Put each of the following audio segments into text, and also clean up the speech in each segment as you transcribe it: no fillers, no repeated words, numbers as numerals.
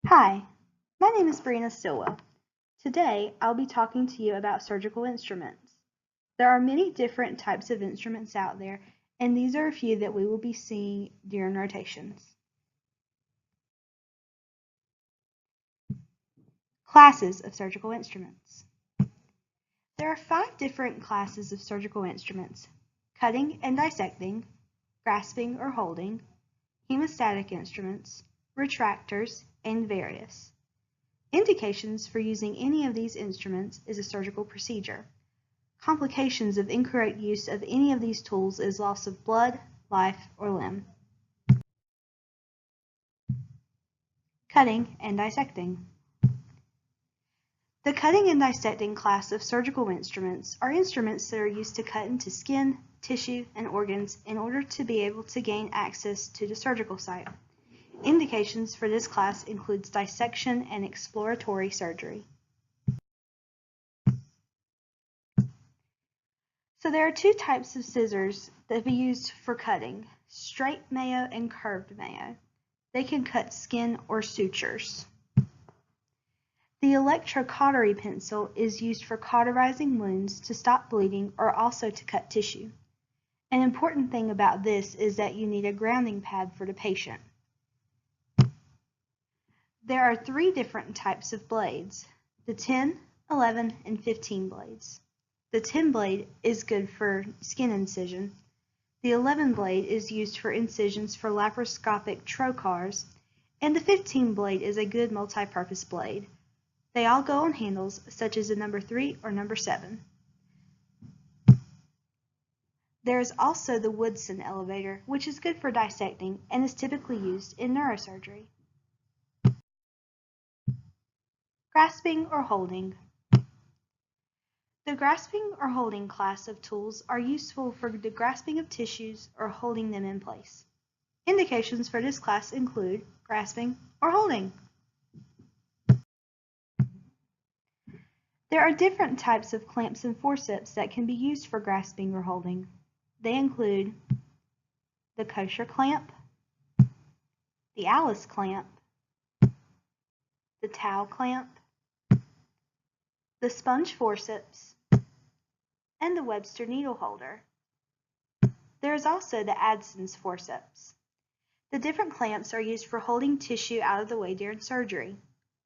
Hi, my name is Briana Stillwell. Today, I'll be talking to you about surgical instruments. There are many different types of instruments out there, and these are a few that we will be seeing during rotations. Classes of surgical instruments. There are 5 different classes of surgical instruments: cutting and dissecting, grasping or holding, hemostatic instruments, retractors, and various. Indications for using any of these instruments is a surgical procedure. Complications of incorrect use of any of these tools is loss of blood, life, or limb. Cutting and dissecting. The cutting and dissecting class of surgical instruments are instruments that are used to cut into skin, tissue, and organs in order to be able to gain access to the surgical site. Indications for this class includes dissection and exploratory surgery. So there are 2 types of scissors that be used for cutting: straight mayo and curved mayo. They can cut skin or sutures. The electrocautery pencil is used for cauterizing wounds to stop bleeding or also to cut tissue. An important thing about this is that you need a grounding pad for the patient. There are 3 different types of blades: the 10, 11, and 15 blades. The 10 blade is good for skin incision. The 11 blade is used for incisions for laparoscopic trocars, and the 15 blade is a good multi-purpose blade. They all go on handles such as the number 3 or number 7. There is also the Woodson elevator, which is good for dissecting and is typically used in neurosurgery. Grasping or holding. The grasping or holding class of tools are useful for the grasping of tissues or holding them in place. Indications for this class include grasping or holding. There are different types of clamps and forceps that can be used for grasping or holding. They include the kosher clamp, the Alice clamp, the towel clamp, the sponge forceps, and the Webster needle holder. There is also the Adson's forceps. The different clamps are used for holding tissue out of the way during surgery.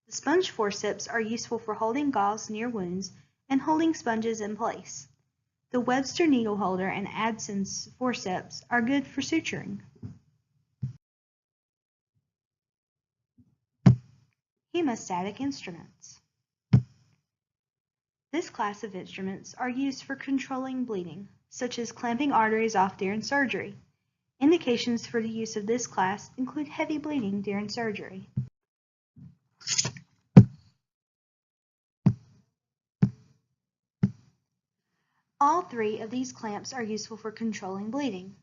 The sponge forceps are useful for holding gauze near wounds and holding sponges in place. The Webster needle holder and Adson's forceps are good for suturing. Hemostatic instruments. This class of instruments are used for controlling bleeding, such as clamping arteries off during surgery. Indications for the use of this class include heavy bleeding during surgery. All 3 of these clamps are useful for controlling bleeding.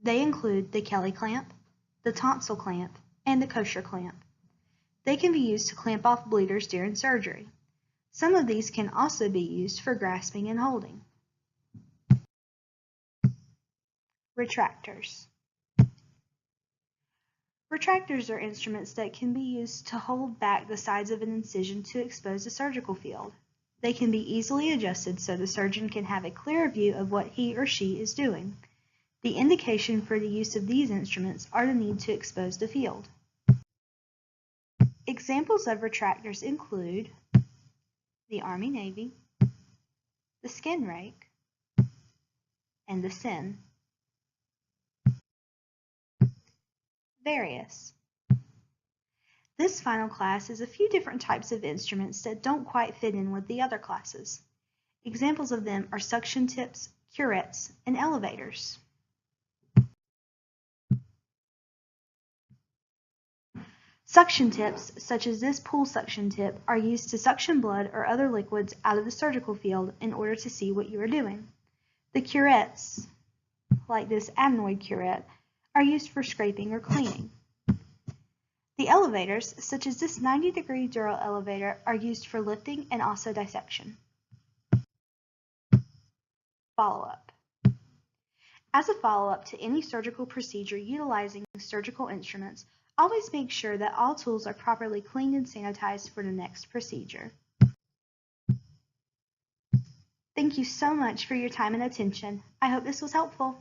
They include the Kelly clamp, the tonsil clamp, and the kosher clamp. They can be used to clamp off bleeders during surgery. Some of these can also be used for grasping and holding. Retractors. Retractors are instruments that can be used to hold back the sides of an incision to expose the surgical field. They can be easily adjusted so the surgeon can have a clearer view of what he or she is doing. The indication for the use of these instruments are the need to expose the field. Examples of retractors include the Army-Navy, the skin rake, and the SIN. Various. This final class is a few different types of instruments that don't quite fit in with the other classes. Examples of them are suction tips, curettes, and elevators. Suction tips, such as this pool suction tip, are used to suction blood or other liquids out of the surgical field in order to see what you are doing. The curettes, like this adenoid curette, are used for scraping or cleaning. The elevators, such as this 90-degree dural elevator, are used for lifting and also dissection. Follow-up. As a follow-up to any surgical procedure utilizing surgical instruments, Always make sure that all tools are properly cleaned and sanitized for the next procedure. Thank you so much for your time and attention. I hope this was helpful.